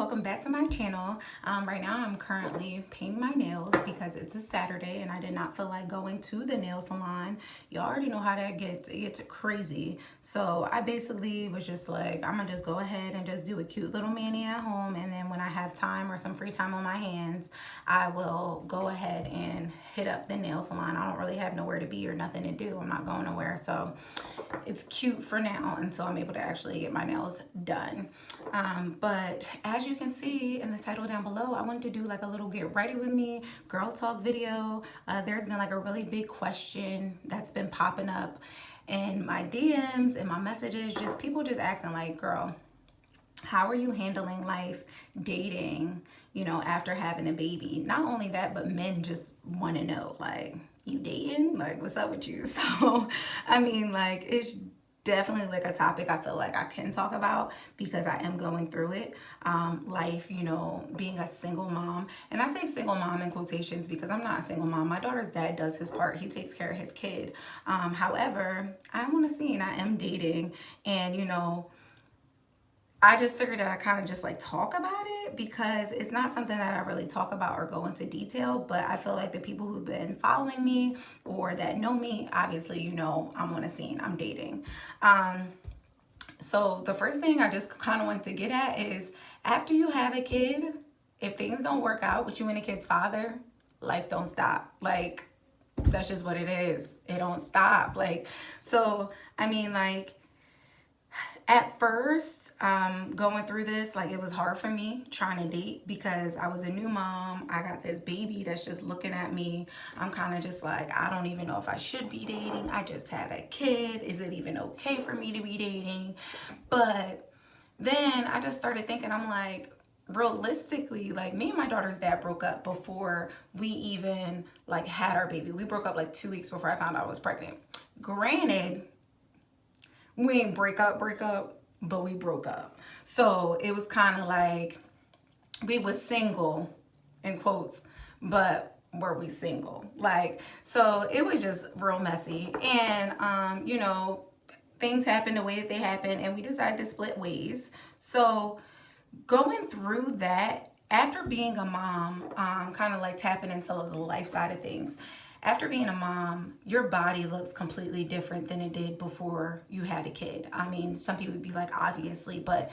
welcome back to my channel. Right now I'm currently painting my nails because it's a Saturday and I did not feel like going to the nail salon. You already know how that gets. It gets crazy. So I basically was just like, I'm gonna just go ahead and just do a cute little mani at home, and then when I have time or some free time on my hands, I will go ahead and hit up the nail salon. I don't really have nowhere to be or nothing to do. I'm not going nowhere, so it's cute for now until I'm able to actually get my nails done. But as you can see in the title down below, I wanted to do like a little get ready with me girl talk video. There's been like a really big question that's been popping up in my DMs and my messages, just people just asking like, girl, how are you handling life, dating, after having a baby? Not only that, but men just want to know, like, you dating? Like, what's up with you? So, I mean, like, it's definitely like a topic I feel like I can talk about because I am going through it. Life, being a single mom. And I say single mom in quotations because I'm not a single mom. My daughter's dad does his part. He takes care of his kid. However, I'm on a scene. I am dating, and, I just figured that I kind of just like talk about it because it's not something that I really talk about or go into detail, but I feel like the people who've been following me or that know me, obviously, I'm on a scene, I'm dating. So the first thing I just kind of want to get at is, after you have a kid, if things don't work out with you and the kid's father, life don't stop. Like, that's just what it is. It don't stop. Like, so, I mean, like, at first, going through this, like, it was hard for me trying to date because I was a new mom. I got this baby that's just looking at me. I'm kind of just like, I don't even know if I should be dating. I just had a kid. Is it even okay for me to be dating? But then I just started thinking, I'm like, realistically, like, me and my daughter's dad broke up before we even like had our baby. We broke up like 2 weeks before I found out I was pregnant. Granted, we ain't break up, but we broke up. So it was kind of like we was single, in quotes, but were we single? Like, so it was just real messy. And, things happened the way that they happened, and we decided to split ways. So going through that, after being a mom, kind of like tapping into the life side of things. After being a mom, your body looks completely different than it did before you had a kid. I mean, some people would be like, obviously, but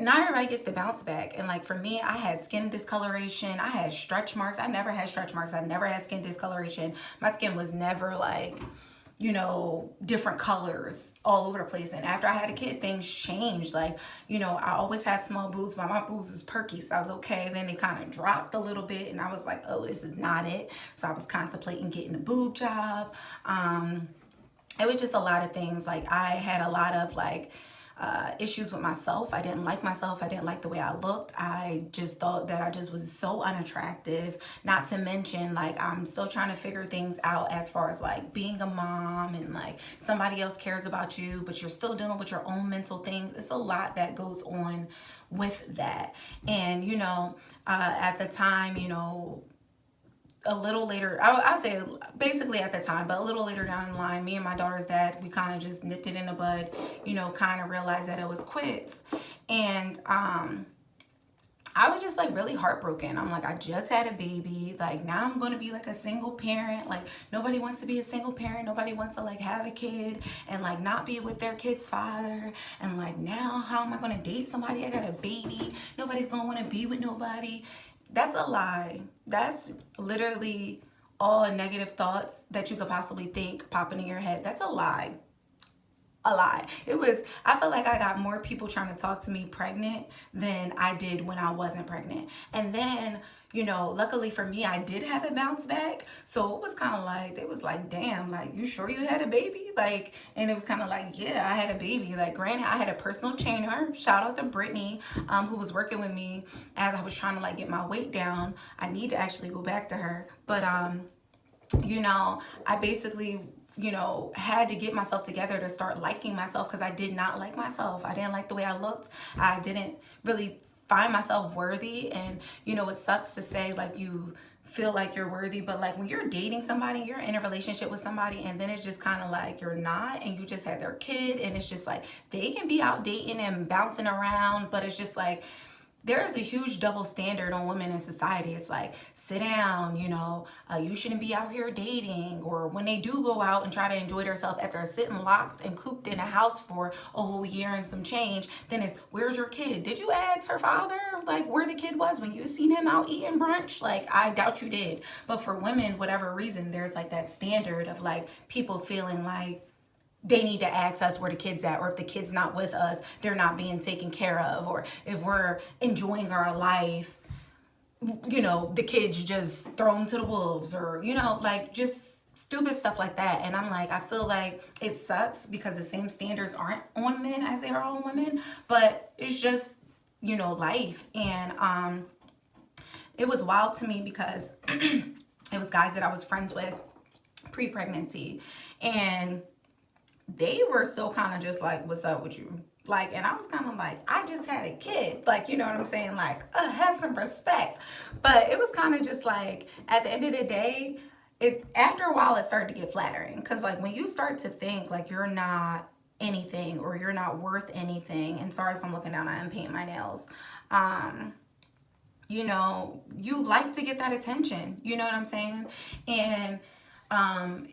not everybody gets to bounce back. And like for me, I had skin discoloration. I had stretch marks. I never had stretch marks. I never had skin discoloration. My skin was never like, different colors all over the place. And after I had a kid, things changed. Like, I always had small boobs, but my boobs was perky, so I was okay. Then they kind of dropped a little bit, and I was like, oh, this is not it. So I was contemplating getting a boob job. It was just a lot of things. Like, I had a lot of like issues with myself. I didn't like myself. I didn't like the way I looked. I just thought that I just was so unattractive. Not to mention, like, I'm still trying to figure things out as far as like being a mom, and like somebody else cares about you, but you're still dealing with your own mental things. It's a lot that goes on with that. And, at the time, a little later, I'll say basically at the time, but a little later down the line, me and my daughter's dad, we kind of just nipped it in the bud, kind of realized that it was quits. And I was just like really heartbroken. I'm like, I just had a baby. Like, now I'm going to be like a single parent. Like, nobody wants to be a single parent. Nobody wants to like have a kid and like not be with their kid's father. And like, now how am I going to date somebody? I got a baby. Nobody's going to want to be with nobody. That's a lie. That's literally all negative thoughts that you could possibly think popping in your head. That's a lie. A lie. I feel like I got more people trying to talk to me pregnant than I did when I wasn't pregnant. And then, luckily for me, I did have a bounce back. So it was kind of like, they was like, damn, like, you sure you had a baby? Like, and it was kind of like, yeah, I had a baby. Like, granted, I had a personal trainer. Shout out to Brittany, who was working with me as I was trying to like get my weight down. I need to actually go back to her. But, I basically had to get myself together to start liking myself, because I did not like myself. I didn't like the way I looked. I didn't really find myself worthy. And, it sucks to say like you feel like you're worthy, but like when you're dating somebody, you're in a relationship with somebody, and then it's just kind of like you're not, and you just had their kid, and it's just like they can be out dating and bouncing around, but it's just like there is a huge double standard on women in society. It's like, sit down, you shouldn't be out here dating. Or when they do go out and try to enjoy themselves after sitting locked and cooped in a house for a whole year and some change, then it's, where's your kid? Did you ask her father, like, where the kid was when you seen him out eating brunch? Like, I doubt you did. But for women, whatever reason, there's like that standard of like people feeling like they need to ask us where the kid's at, or if the kid's not with us, they're not being taken care of, or if we're enjoying our life, the kid's just thrown to the wolves, or like just stupid stuff like that. And I'm like, I feel like it sucks because the same standards aren't on men as they are on women, but it's just life. And it was wild to me because it was guys that I was friends with pre-pregnancy, and they were still kind of just like, what's up with you? Like, and I was kind of like, I just had a kid. Like, you know what I'm saying? Like, have some respect. But it was kind of just like, at the end of the day, after a while, it started to get flattering. Because, like, when you start to think, like, you're not anything or you're not worth anything, and sorry if I'm looking down, I am painting my nails, you like to get that attention. You know what I'm saying? And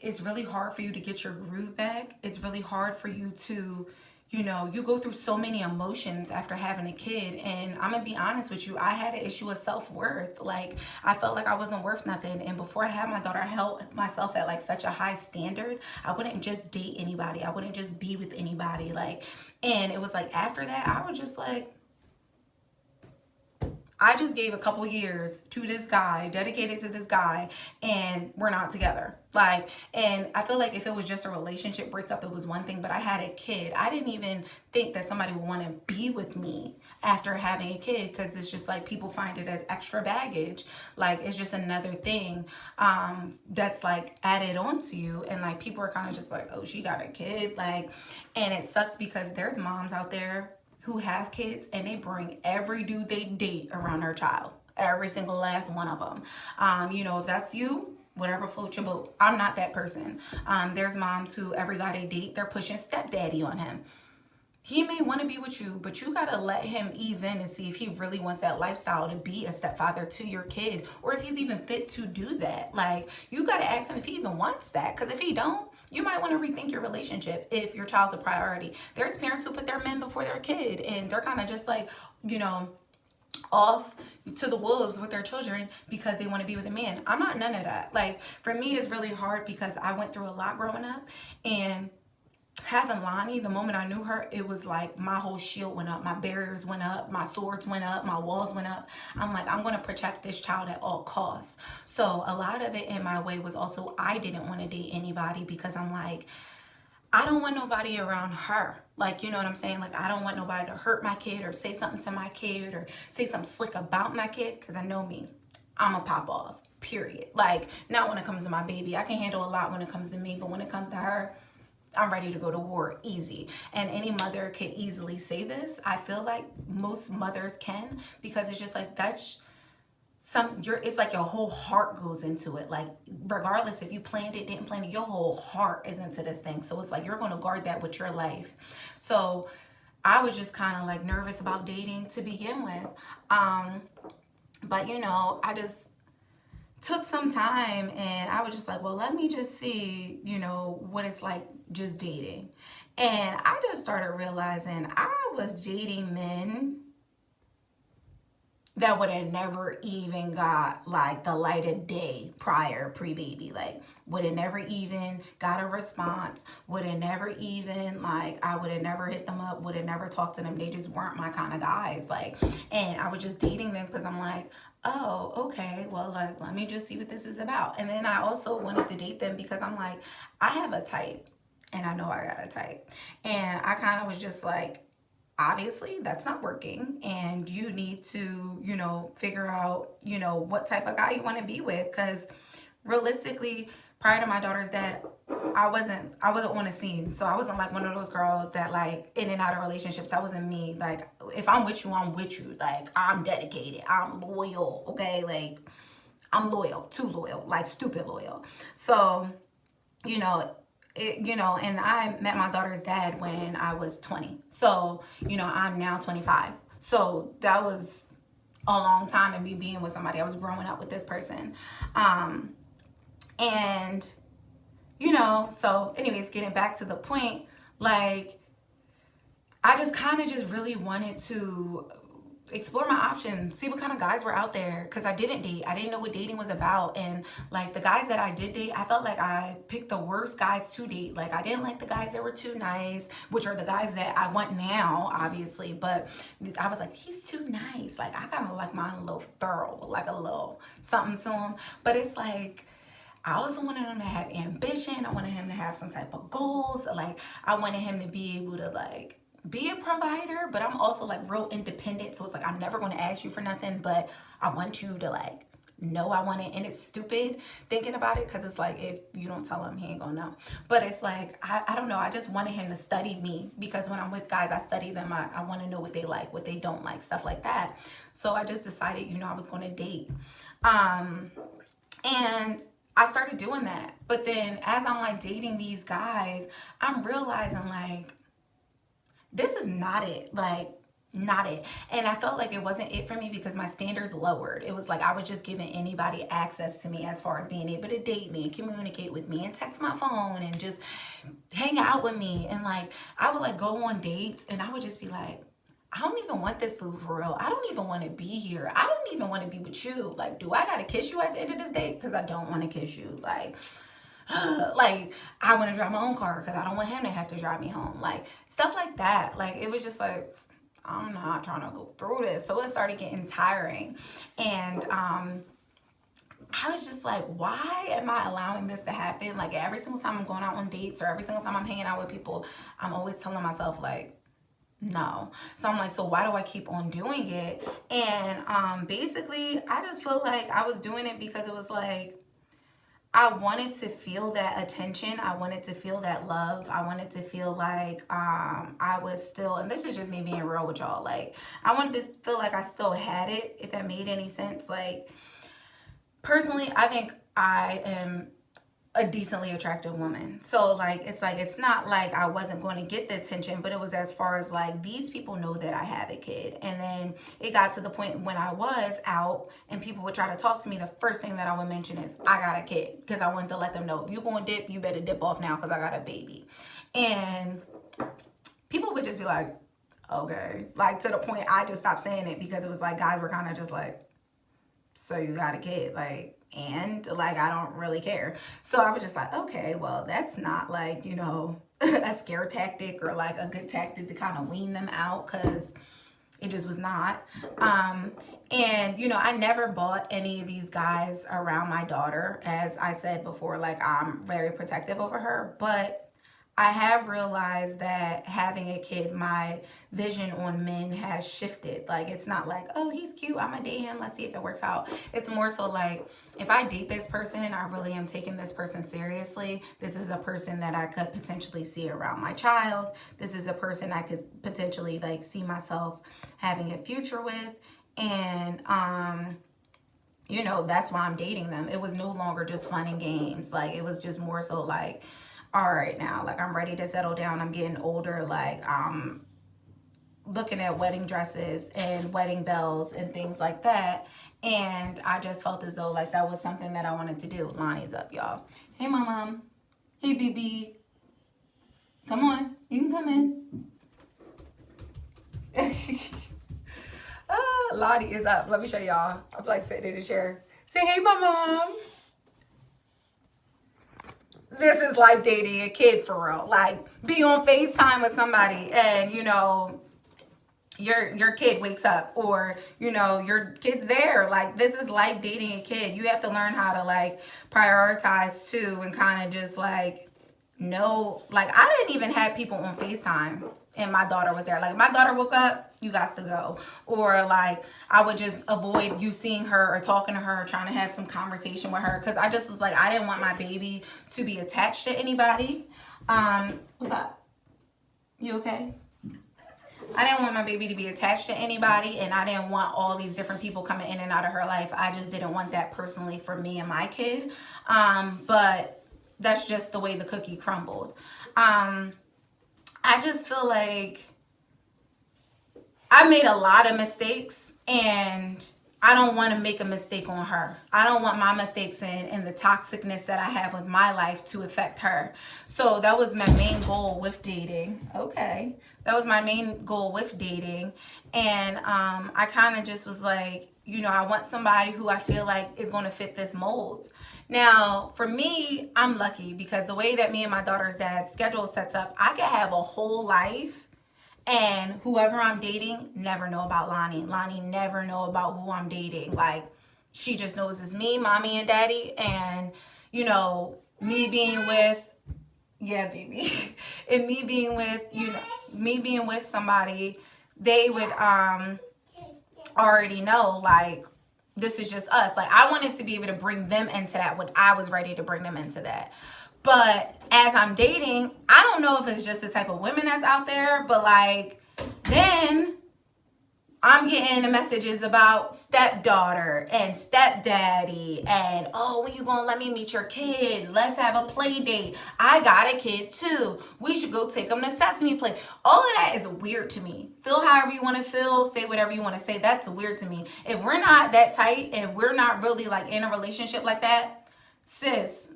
it's really hard for you to get your groove back. It's really hard for you to, you go through so many emotions after having a kid. And I'm gonna be honest with you, I had an issue of self-worth. Like, I felt like I wasn't worth nothing. And before I had my daughter, I held myself at like such a high standard. I wouldn't just date anybody. I wouldn't just be with anybody. Like, and it was like after that, I was just like, I just gave a couple years to this guy, dedicated to this guy, and we're not together. Like, and I feel like if it was just a relationship breakup, it was one thing, but I had a kid. I didn't even think that somebody would want to be with me after having a kid, because it's just like people find it as extra baggage. Like, it's just another thing that's like added on to you. And like people are kind of just like, oh, she got a kid. Like, and it sucks because there's moms out there who have kids and they bring every dude they date around their child, every single last one of them. If that's you, whatever floats your boat. I'm not that person. There's moms who every guy they date, they're pushing stepdaddy on him. He may want to be with you, but you got to let him ease in and see if he really wants that lifestyle to be a stepfather to your kid, or if he's even fit to do that. Like, you got to ask him if he even wants that, because if he don't, you might want to rethink your relationship if your child's a priority. There's parents who put their men before their kid, and they're kind of just like, off to the wolves with their children because they want to be with a man. I'm not none of that. Like, for me, it's really hard because I went through a lot growing up, and having Lonnie, the moment I knew her, it was like my whole shield went up, my barriers went up, my swords went up, my walls went up. I'm like, I'm going to protect this child at all costs. So a lot of it in my way was also, I didn't want to date anybody because I'm like, I don't want nobody around her. Like, you know what I'm saying? Like, I don't want nobody to hurt my kid or say something to my kid or say something slick about my kid, because I know me, I'm a pop off, period. Like, not when it comes to my baby. I can handle a lot when it comes to me, but when it comes to her, I'm ready to go to war easy. And any mother can easily say this. I feel like most mothers can, because it's just like, that's it's like your whole heart goes into it. Like, regardless if you planned it, didn't plan it, your whole heart is into this thing. So it's like, you're going to guard that with your life. So I was just kind of like nervous about dating to begin with. But I just took some time, and I was just like, well, let me just see, what it's like just dating. And I just started realizing I was dating men that would have never even got like the light of day prior, pre-baby. Like, would have never even got a response, would have never even, like, I would have never hit them up, would have never talked to them. They just weren't my kind of guys. Like, and I was just dating them because I'm like, oh, okay, well, like, let me just see what this is about. And then I also wanted to date them because I'm like, I have a type, and I know I got a type. And I kind of was just like, obviously that's not working, and you need to, figure out, what type of guy you want to be with. Because realistically, prior to my daughter's dad, I wasn't on a scene. So I wasn't like one of those girls that like in and out of relationships. That wasn't me. Like, if I'm with you, I'm with you. Like, I'm dedicated, I'm loyal, okay? Like, I'm loyal, too loyal, like stupid loyal. So, and I met my daughter's dad when I was 20. So, I'm now 25. So that was a long time and me being with somebody. I was growing up with this person. And, you know, so anyways, getting back to the point, like, I just kind of just really wanted to explore my options, see what kind of guys were out there, because I didn't date. I didn't know what dating was about. And like the guys that I did date, I felt like I picked the worst guys to date. Like I didn't like the guys that were too nice, which are the guys that I want now, obviously. But I was like, he's too nice. Like I kind of like mine a little thorough, like a little something to him. But it's like, I also wanted him to have ambition. I wanted him to have some type of goals. Like I wanted him to be able to like be a provider, but I'm also like real independent. So it's like, I'm never going to ask you for nothing, but I want you to like know I want it. And it's stupid thinking about it, because it's like, if you don't tell him, he ain't gonna know. But it's like, I don't know. I just wanted him to study me, because when I'm with guys, I study them. I want to know what they like, what they don't like, stuff like that. So I just decided, you know, I was going to date. And I started doing that. But then as I'm like dating these guys, I'm realizing like, this is not it. Like, not it. And I felt like it wasn't it for me because my standards lowered. It was like I was just giving anybody access to me as far as being able to date me and communicate with me and text my phone and just hang out with me. And like I would like go on dates and I would just be like, I don't even want this food for real. I don't even want to be here. I don't even want to be with you. Like, do I gotta kiss you at the end of this date? Because I don't want to kiss you. Like I want to drive my own car because I don't want him to have to drive me home. Like stuff like that. Like it was just like, I'm not trying to go through this. So it started getting tiring. And I was just like, why am I allowing this to happen? Like every single time I'm going out on dates or every single time I'm hanging out with people, I'm always telling myself like, no. So I'm like, so why do I keep on doing it? And basically I just feel like I was doing it because it was like, I wanted to feel that attention. I wanted to feel that love. I wanted to feel like I was still, and this is just me being real with y'all. Like, I wanted to feel like I still had it, if that made any sense. Like, personally, I think I am a decently attractive woman. So like it's not like I wasn't going to get the attention, but it was as far as like these people know that I have a kid. And then it got to the point when I was out and people would try to talk to me, the first thing that I would mention is I got a kid, because I wanted to let them know, if you're going to dip, you better dip off now because I got a baby. And people would just be like, okay, like to the point I just stopped saying it, because it was like guys were kind of just like, so you got a kid, like, and like I don't really care. So I was just like, okay, well that's not like, you know, a scare tactic or like a good tactic to kind of wean them out, because it just was not. And you know, I never bought any of these guys around my daughter. As I said before, like I'm very protective over her, but I have realized that having a kid, my vision on men has shifted. Like, it's not like, oh, he's cute, I'm gonna date him, let's see if it works out. It's more so like, if I date this person, I really am taking this person seriously. This is a person that I could potentially see around my child. This is a person I could potentially like see myself having a future with. And, you know, that's why I'm dating them. It was no longer just fun and games. Like, it was just more so like, all right now, like I'm ready to settle down. I'm getting older. Like I'm looking at wedding dresses and wedding bells and things like that. And I just felt as though like that was something that I wanted to do. Lonnie's up, y'all. Hey, mom. Hey, BB. Come on. You can come in. Lottie is up. Let me show y'all. I'm like sitting in the chair. Say, hey, my mom. This is life dating a kid for real. Like, be on FaceTime with somebody and, you know, your kid wakes up, or, you know, your kid's there. Like, this is life dating a kid. You have to learn how to, like, prioritize, too, and kind of just, like, know. Like, I didn't even have people on FaceTime, and my daughter was there. Like, if my daughter woke up, you got to go. Or, like, I would just avoid you seeing her or talking to her or trying to have some conversation with her, because I just was like, I didn't want my baby to be attached to anybody. What's up? You okay? I didn't want my baby to be attached to anybody, and I didn't want all these different people coming in and out of her life. I just didn't want that personally for me and my kid. But that's just the way the cookie crumbled. I just feel like I made a lot of mistakes, and I don't want to make a mistake on her. I don't want my mistakes and the toxicness that I have with my life to affect her. So that was my main goal with dating. Okay. That was my main goal with dating. And I kind of just was like, you know, I want somebody who I feel like is going to fit this mold. Now, for me, I'm lucky because the way that me and my daughter's dad's schedule sets up, I can have a whole life and whoever I'm dating never know about Lonnie. Lonnie never know about who I'm dating. Like, she just knows it's me, mommy, and daddy. And, you know, me being with, yeah, baby. And me being with, you know, me being with somebody, they would already know, like, this is just us. Like, I wanted to be able to bring them into that when I was ready to bring them into that. But as I'm dating, I don't know if it's just the type of women that's out there, but like, then I'm getting the messages about stepdaughter and stepdaddy and, oh, when you gonna let me meet your kid? Let's have a play date. I got a kid too. We should go take them to Sesame Play. All of that is weird to me. Feel however you want to feel, say whatever you want to say. That's weird to me. If we're not that tight and we're not really like in a relationship like that, sis,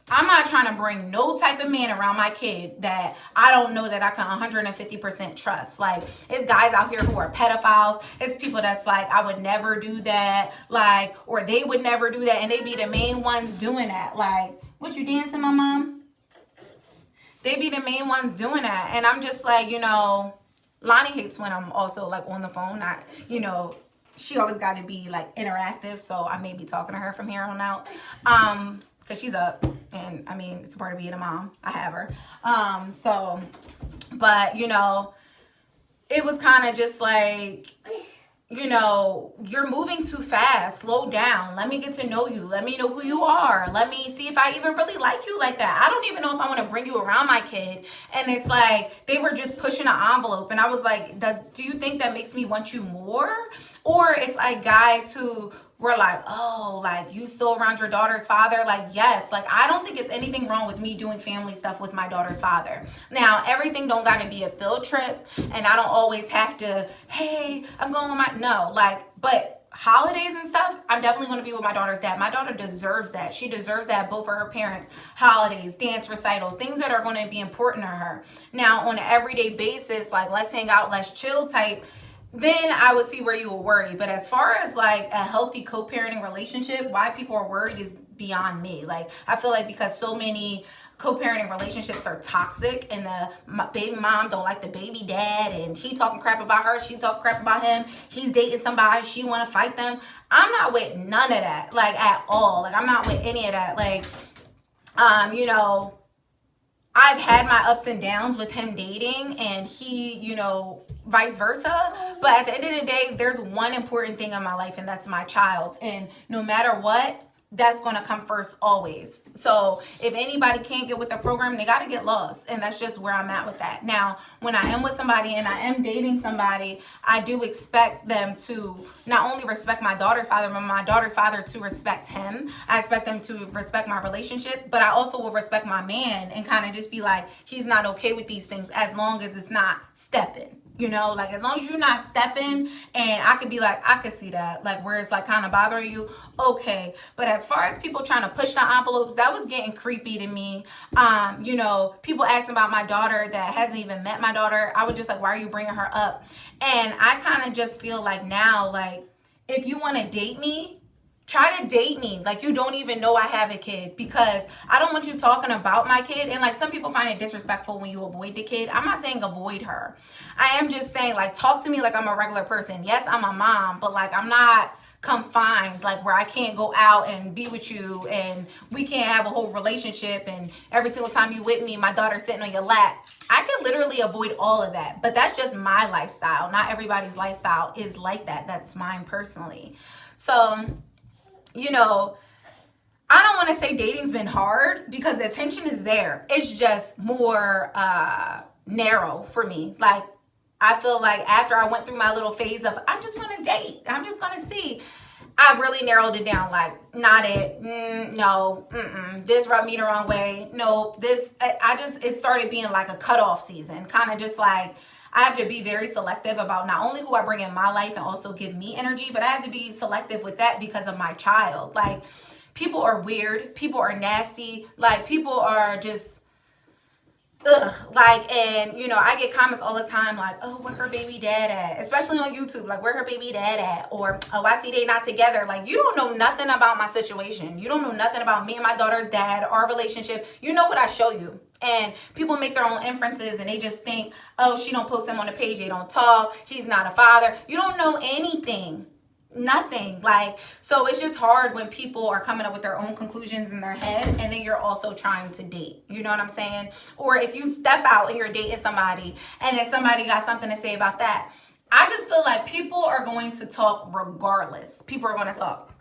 I'm not trying to bring no type of man around my kid that I don't know that I can 150% trust. Like, it's guys out here who are pedophiles. It's people that's like, I would never do that. Like, or they would never do that. And they be the main ones doing that. Like, what, you dancing, my mom? They be the main ones doing that. And I'm just like, you know, Lonnie hates when I'm also like on the phone. Not, you know, she always got to be like interactive. So I may be talking to her from here on out. Because she's up, and I mean, it's a part of being a mom. I have her. But, you know, it was kind of just like, you know, you're moving too fast. Slow down. Let me get to know you. Let me know who you are. Let me see if I even really like you like that. I don't even know if I want to bring you around my kid. And it's like, they were just pushing an envelope. And I was like, do you think that makes me want you more? Or it's like guys who were like, oh, like, you still around your daughter's father? Like, yes. Like, I don't think it's anything wrong with me doing family stuff with my daughter's father. Now, everything don't got to be a field trip, and I don't always have to, hey, I'm going with my, no, like, but holidays and stuff, I'm definitely going to be with my daughter's dad. My daughter deserves that. She deserves that both for her parents. Holidays, dance recitals, things that are going to be important to her. Now, on an everyday basis, like, let's hang out, let's chill type, then I would see where you will worry. But as far as like a healthy co-parenting relationship, why people are worried is beyond me. Like, I feel like because so many co-parenting relationships are toxic and the baby mom don't like the baby dad and he talking crap about her, she talking crap about him, he's dating somebody, she want to fight them. I'm not with none of that, like, at all. Like, I'm not with any of that. Like, you know, I've had my ups and downs with him dating and he, you know, vice versa. But at the end of the day, there's one important thing in my life, and that's my child. And no matter what, that's going to come first always. So if anybody can't get with the program, they got to get lost. And that's just where I'm at with that. Now, when I am with somebody and I am dating somebody, I do expect them to not only respect my daughter's father, but my daughter's father to respect him. I expect them to respect my relationship, but I also will respect my man and kind of just be like, he's not okay with these things as long as it's not stepping. You know, like, as long as you're not stepping, and I could be like, I could see that, like, where it's like kind of bothering you, okay. But as far as people trying to push the envelopes, that was getting creepy to me. You know, people asking about my daughter that hasn't even met my daughter. I was just like, why are you bringing her up? And I kind of just feel like now, like, if you want to date me, try to date me like you don't even know I have a kid, because I don't want you talking about my kid. And like, some people find it disrespectful when you avoid the kid. I'm not saying avoid her. I am just saying, like, talk to me like I'm a regular person. Yes, I'm a mom, but like, I'm not confined, like, where I can't go out and be with you and we can't have a whole relationship and every single time you with me, my daughter's sitting on your lap. I can literally avoid all of that, but that's just my lifestyle. Not everybody's lifestyle is like that. That's mine personally. So, you know, I don't want to say dating's been hard, because the attention is there. It's just more narrow for me. Like, I feel like after I went through my little phase of, I'm just going to date, I'm just going to see, I really narrowed it down. Like, not it. No. This rubbed me the wrong way. No, this, it started being like a cutoff season. Kind of just like, I have to be very selective about not only who I bring in my life and also give me energy, but I have to be selective with that because of my child. Like, people are weird. People are nasty. Like, people are just, ugh. Like, and, you know, I get comments all the time like, oh, where her baby dad at? Especially on YouTube. Like, where her baby dad at? Or, oh, I see they not together. Like, you don't know nothing about my situation. You don't know nothing about me and my daughter's dad, our relationship. You know what I show you. And people make their own inferences and they just think, oh, she don't post him on the page. They don't talk. He's not a father. You don't know anything. Nothing. Like, so it's just hard when people are coming up with their own conclusions in their head and then you're also trying to date. You know what I'm saying? Or if you step out and you're dating somebody and then somebody got something to say about that. I just feel like people are going to talk regardless. People are going to talk.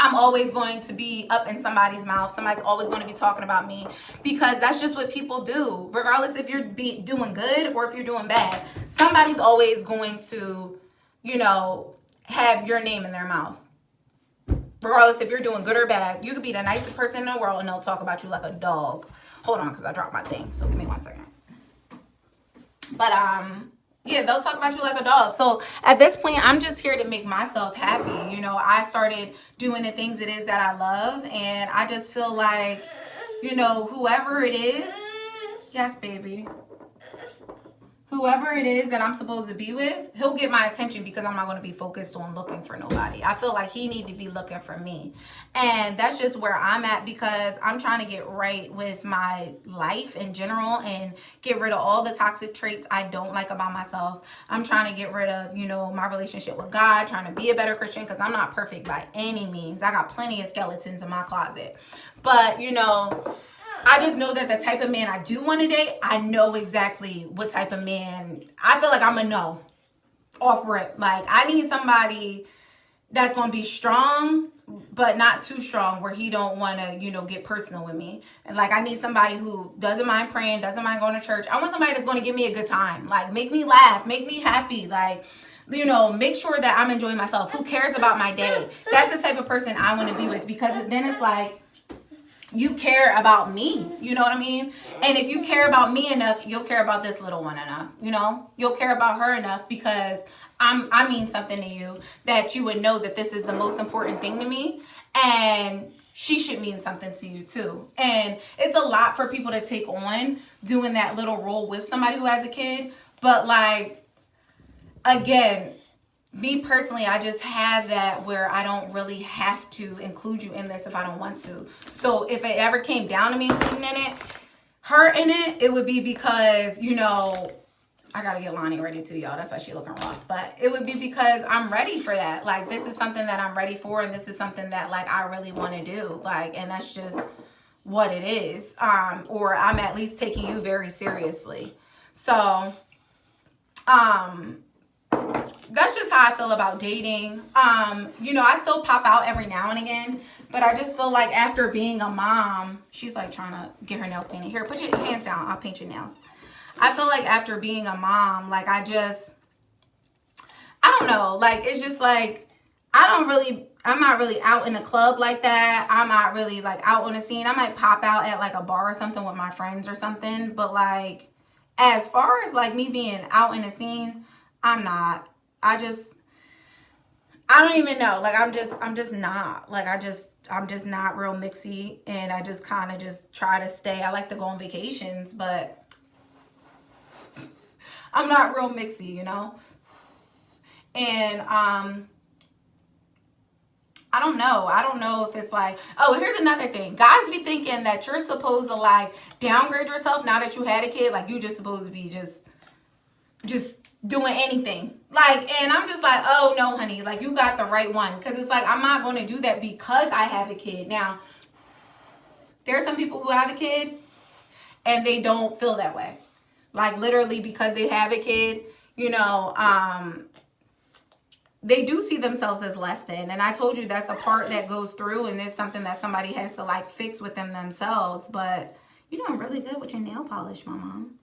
I'm always going to be up in somebody's mouth. Somebody's always going to be talking about me because that's just what people do. Regardless if you're doing good or if you're doing bad, somebody's always going to, you know, have your name in their mouth. Regardless if you're doing good or bad, you could be the nicest person in the world and they'll talk about you like a dog. Hold on, because I dropped my thing. So give me 1 second. But, yeah, they'll talk about you like a dog. So at this point, I'm just here to make myself happy. You know, I started doing the things it is that I love. And I just feel like, you know, whoever it is. Yes, baby. Whoever it is that I'm supposed to be with, he'll get my attention because I'm not going to be focused on looking for nobody. I feel like he need to be looking for me. And that's just where I'm at because I'm trying to get right with my life in general and get rid of all the toxic traits I don't like about myself. I'm trying to get rid of, you know, my relationship with God, trying to be a better Christian because I'm not perfect by any means. I got plenty of skeletons in my closet. But, you know, I just know that the type of man I do want to date, I know exactly what type of man. I feel like I'm a no off rip. Like, I need somebody that's going to be strong, but not too strong where he don't want to, you know, get personal with me. And like, I need somebody who doesn't mind praying, doesn't mind going to church. I want somebody that's going to give me a good time. Like, make me laugh, make me happy. Like, you know, make sure that I'm enjoying myself. Who cares about my day? That's the type of person I want to be with because then it's like, you care about me, you know what I mean? And if you care about me enough, you'll care about this little one enough, you know? You'll care about her enough because I mean something to you that you would know that this is the most important thing to me and she should mean something to you too. And it's a lot for people to take on doing that little role with somebody who has a kid. But like, again, me personally, I just have that where I don't really have to include you in this if I don't want to. So if it ever came down to me including her in it, it would be because, you know, I got to get Lonnie ready too, y'all. That's why she looking rough. But it would be because I'm ready for that. Like, this is something that I'm ready for. And this is something that, like, I really want to do. Like, and that's just what it is. Or I'm at least taking you very seriously. So, that's just how I feel about dating. You know, I still pop out every now and again, but I just feel like after being a mom, she's like trying to get her nails painted. Here, put your hands down. I'll paint your nails. I feel like after being a mom, like I don't know, like it's just like I'm not really out in the club like that. I'm not really like out on the scene. I might pop out at like a bar or something with my friends or something, but like as far as like me being out in the scene, I'm not. I don't even know. Like, I'm just not. Like, I'm just not real mixy. And I just kind of just try to stay. I like to go on vacations, but I'm not real mixy, you know? And, I don't know. I don't know if it's like, oh, here's another thing. Guys be thinking that you're supposed to like downgrade yourself now that you had a kid. Like, you just supposed to be just doing anything. Like, and I'm just like, oh no, honey, like you got the right one. Cause it's like, I'm not going to do that because I have a kid. Now, there are some people who have a kid and they don't feel that way. Like literally because they have a kid, you know, they do see themselves as less than. And I told you that's a part that goes through and it's something that somebody has to like fix within themselves. But you're doing really good with your nail polish, my mom.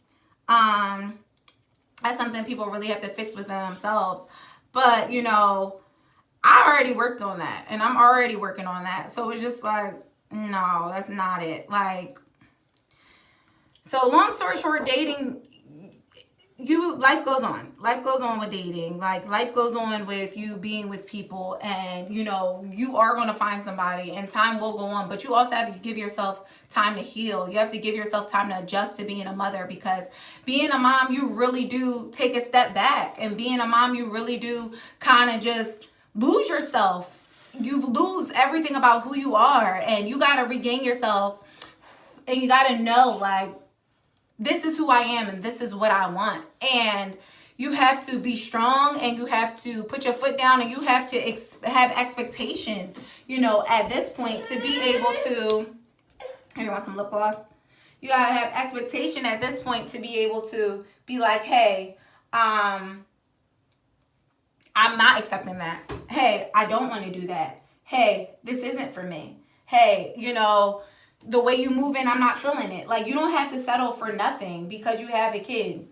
That's something people really have to fix within themselves. But, you know, I already worked on that. And I'm already working on that. So it's just like, no, that's not it. Like, so long story short, dating, life goes on. Life goes on with dating. Like, life goes on with you being with people, and you know, you are going to find somebody and time will go on, but you also have to give yourself time to heal. You have to give yourself time to adjust to being a mother, because being a mom, you really do take a step back, and being a mom, you really do kind of just lose yourself. You lose everything about who you are, and you got to regain yourself, and you got to know, like, this is who I am and this is what I want. And you have to be strong, and you have to put your foot down, and you have to have expectation, you know, at this point, to be able to, here, you want some lip gloss? You gotta have expectation at this point to be able to be like, hey, I'm not accepting that. Hey, I don't want to do that. Hey, this isn't for me. Hey, you know, the way you move in, I'm not feeling it. Like, you don't have to settle for nothing because you have a kid.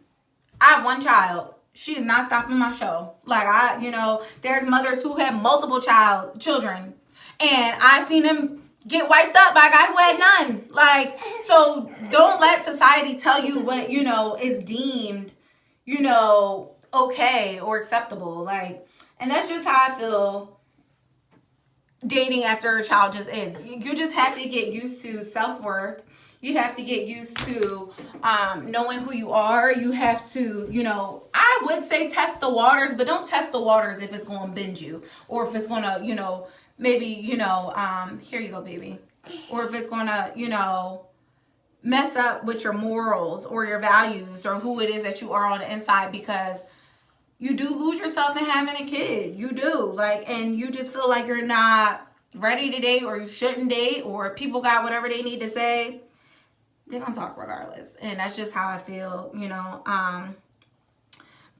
I have one child. She's not stopping my show. Like, you know, there's mothers who have multiple children, and I seen them get wiped up by a guy who had none. Like, so don't let society tell you what, you know, is deemed, you know, okay or acceptable. Like, and that's just how I feel dating after a child just is. You just have to get used to self-worth. You have to get used to knowing who you are. You have to, you know, I would say test the waters, but don't test the waters if it's going to bend you, or if it's going to, you know, maybe, you know, here you go, baby. Or if it's going to, you know, mess up with your morals or your values or who it is that you are on the inside, because you do lose yourself in having a kid. You do. Like, and you just feel like you're not ready to date, or you shouldn't date, or people got whatever they need to say. They're going to talk regardless. And that's just how I feel, you know.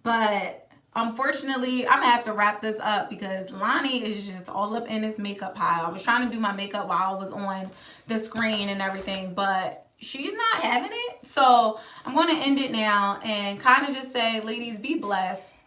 But unfortunately, I'm going to have to wrap this up because Lonnie is just all up in this makeup pile. I was trying to do my makeup while I was on the screen and everything, but she's not having it. So I'm going to end it now and kind of just say, ladies, be blessed.